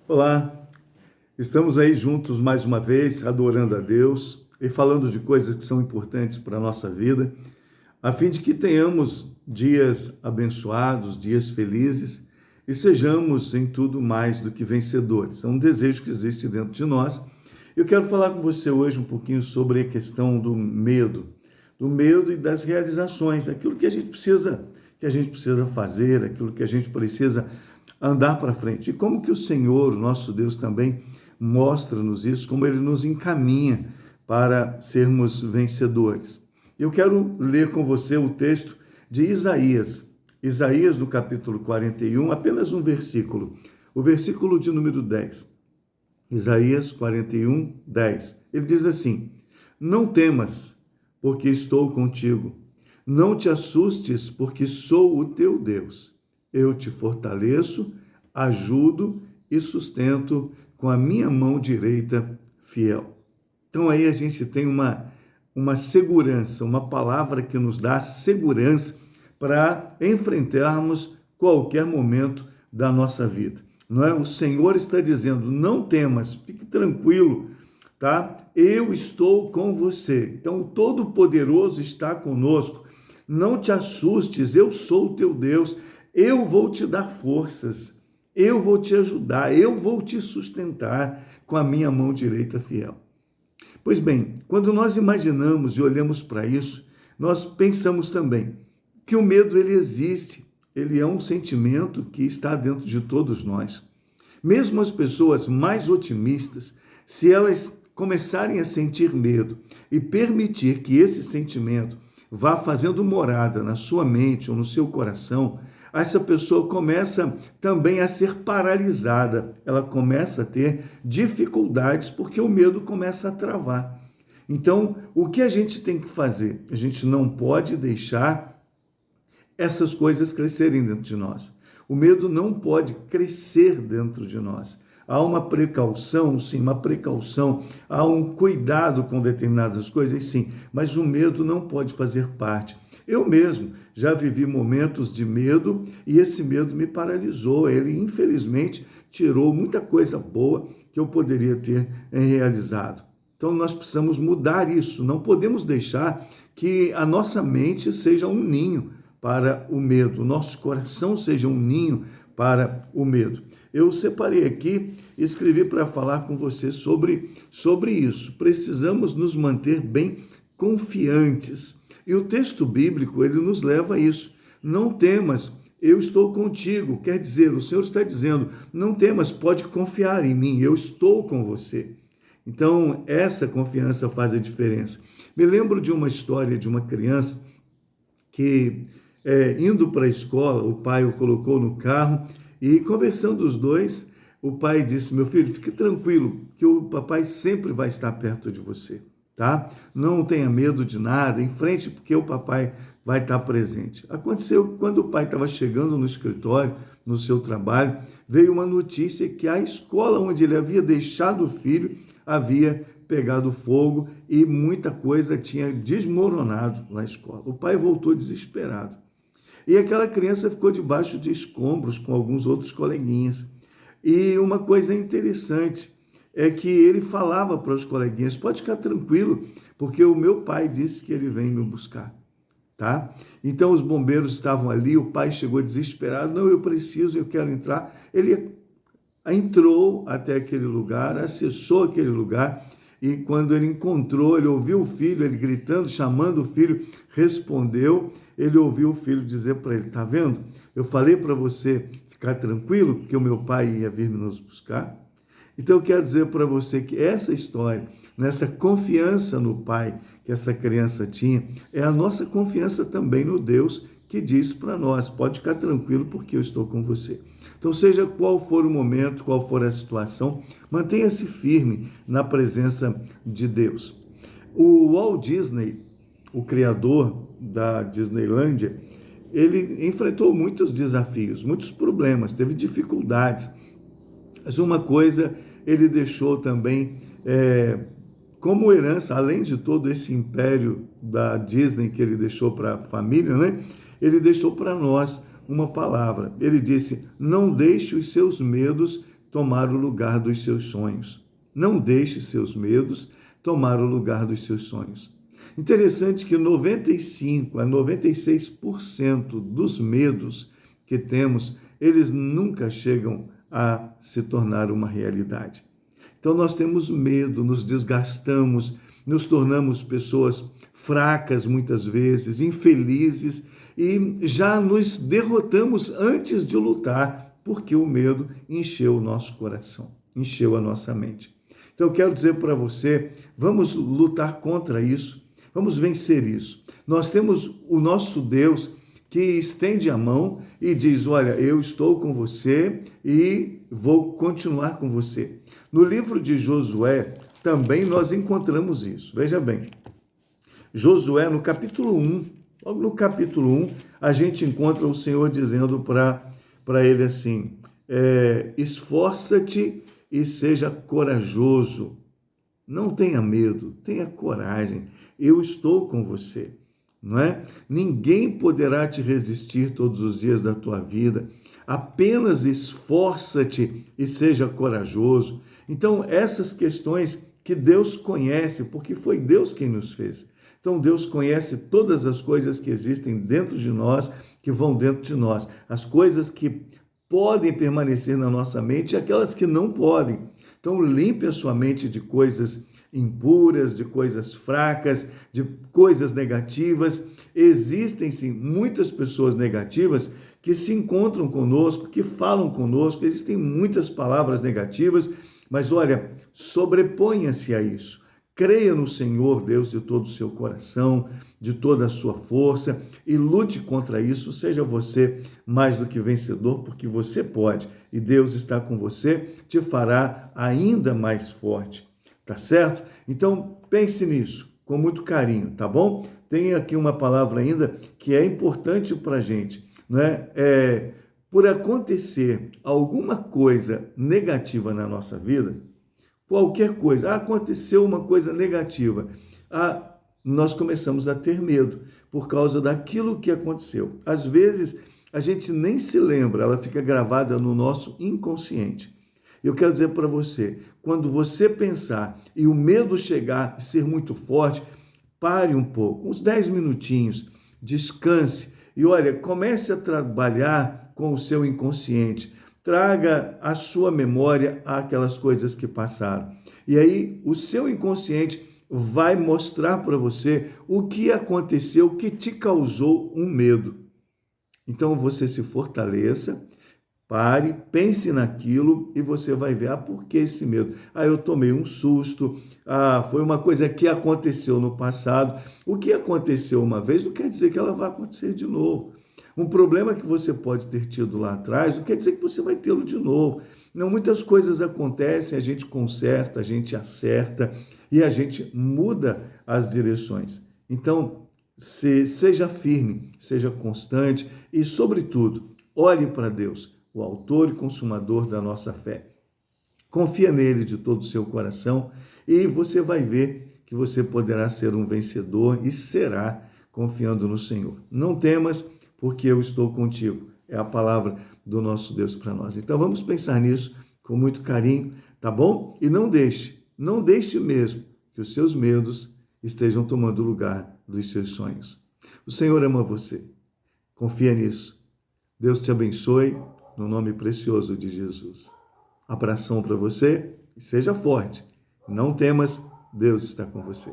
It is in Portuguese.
Olá, estamos aí juntos mais uma vez, adorando a Deus e falando de coisas que são importantes para a nossa vida, a fim de que tenhamos dias abençoados, dias felizes e sejamos em tudo mais do que vencedores. É um desejo que existe dentro de nós. Eu quero falar com você hoje um pouquinho sobre a questão do medo e das realizações, aquilo que a gente precisa fazer, aquilo que a gente precisa andar para frente. E como que o Senhor, o nosso Deus, também mostra-nos isso, como Ele nos encaminha para sermos vencedores. Eu quero ler com você o texto de Isaías. Isaías, no capítulo 41, apenas um versículo. O versículo de número 10. Isaías 41, 10. Ele diz assim: Não temas, porque estou contigo. Não te assustes, porque sou o teu Deus. Eu te fortaleço, ajudo e sustento com a minha mão direita fiel. Então aí a gente tem uma segurança, uma palavra que nos dá segurança para enfrentarmos qualquer momento da nossa vida. Não é? O Senhor está dizendo: não temas, fique tranquilo, tá? Eu estou com você. Então o Todo-Poderoso está conosco. Não te assustes, eu sou o teu Deus. Eu vou te dar forças, eu vou te ajudar, eu vou te sustentar com a minha mão direita fiel. Pois bem, quando nós imaginamos e olhamos para isso, nós pensamos também que o medo ele existe, ele é um sentimento que está dentro de todos nós. Mesmo as pessoas mais otimistas, se elas começarem a sentir medo e permitir que esse sentimento vá fazendo morada na sua mente ou no seu coração, essa pessoa começa também a ser paralisada, ela começa a ter dificuldades porque o medo começa a travar. Então, o que a gente tem que fazer? A gente não pode deixar essas coisas crescerem dentro de nós. O medo não pode crescer dentro de nós. Há uma precaução, sim, uma precaução, há um cuidado com determinadas coisas, sim, mas o medo não pode fazer parte. Eu mesmo já vivi momentos de medo e esse medo me paralisou. Ele, infelizmente, tirou muita coisa boa que eu poderia ter realizado. Então, nós precisamos mudar isso. Não podemos deixar que a nossa mente seja um ninho para o medo, o nosso coração seja um ninho para o medo. Eu separei aqui e escrevi para falar com você sobre isso. Precisamos nos manter bem confiantes. E o texto bíblico, ele nos leva a isso. Não temas, eu estou contigo. Quer dizer, o Senhor está dizendo, não temas, pode confiar em mim, eu estou com você. Então, essa confiança faz a diferença. Me lembro de uma história de uma criança que, indo para a escola, o pai o colocou no carro e, conversando os dois, o pai disse: meu filho, fique tranquilo, que o papai sempre vai estar perto de você. Tá? Não tenha medo de nada, em frente, porque o papai vai estar presente. Aconteceu que quando o pai estava chegando no escritório, no seu trabalho, veio uma notícia que a escola onde ele havia deixado o filho havia pegado fogo e muita coisa tinha desmoronado na escola. O pai voltou desesperado. E aquela criança ficou debaixo de escombros com alguns outros coleguinhas. E uma coisa interessante é que ele falava para os coleguinhas: pode ficar tranquilo, porque o meu pai disse que ele vem me buscar, tá? Então os bombeiros estavam ali, o pai chegou desesperado: não, eu preciso, eu quero entrar. Ele entrou até aquele lugar, acessou aquele lugar, e quando ele encontrou, ele ouviu o filho, ele gritando, chamando o filho, respondeu, ele ouviu o filho dizer para ele: tá vendo? Eu falei para você ficar tranquilo, porque o meu pai ia vir nos buscar. Então eu quero dizer para você que essa história, nessa confiança no Pai que essa criança tinha, é a nossa confiança também no Deus que diz para nós: pode ficar tranquilo porque eu estou com você. Então, seja qual for o momento, qual for a situação, mantenha-se firme na presença de Deus. O Walt Disney, o criador da Disneylândia, ele enfrentou muitos desafios, muitos problemas, teve dificuldades. Mas uma coisa ele deixou também como herança, além de todo esse império da Disney que ele deixou para a família, né? Ele deixou para nós uma palavra. Ele disse: não deixe os seus medos tomar o lugar dos seus sonhos. Não deixe seus medos tomar o lugar dos seus sonhos. Interessante que 95 a 96% dos medos que temos, eles nunca chegam a se tornar uma realidade. Então nós temos medo, nos desgastamos, nos tornamos pessoas fracas muitas vezes, infelizes e já nos derrotamos antes de lutar, porque o medo encheu o nosso coração, encheu a nossa mente. Então eu quero dizer para você, vamos lutar contra isso, vamos vencer isso. Nós temos o nosso Deus que estende a mão e diz, olha, eu estou com você e vou continuar com você. No livro de Josué, também nós encontramos isso. Veja bem, Josué, no capítulo 1, logo no capítulo 1, a gente encontra o Senhor dizendo para ele assim, esforça-te e seja corajoso. Não tenha medo, tenha coragem. Eu estou com você. Não é? Ninguém poderá te resistir todos os dias da tua vida. Apenas esforça-te e seja corajoso. Então, essas questões que Deus conhece, porque foi Deus quem nos fez. Então, Deus conhece todas as coisas que existem dentro de nós, que vão dentro de nós. As coisas que podem permanecer na nossa mente e aquelas que não podem. Então, limpe a sua mente de coisas impuras, de coisas fracas, de coisas negativas. Existem, sim, muitas pessoas negativas que se encontram conosco, que falam conosco, existem muitas palavras negativas, mas olha, sobreponha-se a isso. Creia no Senhor, Deus, de todo o seu coração, de toda a sua força e lute contra isso. Seja você mais do que vencedor, porque você pode e Deus está com você, te fará ainda mais forte. Tá certo? Então, pense nisso com muito carinho, tá bom? Tem aqui uma palavra ainda que é importante para a gente, não é? Por acontecer alguma coisa negativa na nossa vida, qualquer coisa, aconteceu uma coisa negativa, nós começamos a ter medo por causa daquilo que aconteceu. Às vezes, a gente nem se lembra, ela fica gravada no nosso inconsciente. Eu quero dizer para você, quando você pensar e o medo chegar e ser muito forte, pare um pouco, uns 10 minutinhos, descanse e olha, comece a trabalhar com o seu inconsciente. Traga à sua memória aquelas coisas que passaram. E aí o seu inconsciente vai mostrar para você o que aconteceu que te causou um medo. Então você se fortaleça, pare, pense naquilo e você vai ver, por que esse medo? Eu tomei um susto, foi uma coisa que aconteceu no passado. O que aconteceu uma vez não quer dizer que ela vai acontecer de novo. Um problema que você pode ter tido lá atrás não quer dizer que você vai tê-lo de novo. Não, muitas coisas acontecem, a gente conserta, a gente acerta e a gente muda as direções. Então, seja firme, seja constante e, sobretudo, olhe para Deus, o autor e consumador da nossa fé. Confia nele de todo o seu coração e você vai ver que você poderá ser um vencedor e será confiando no Senhor. Não temas, porque eu estou contigo. É a palavra do nosso Deus para nós. Então vamos pensar nisso com muito carinho, tá bom? E não deixe mesmo que os seus medos estejam tomando lugar dos seus sonhos. O Senhor ama você. Confia nisso. Deus te abençoe. No nome precioso de Jesus. Abração para você e seja forte. Não temas, Deus está com você.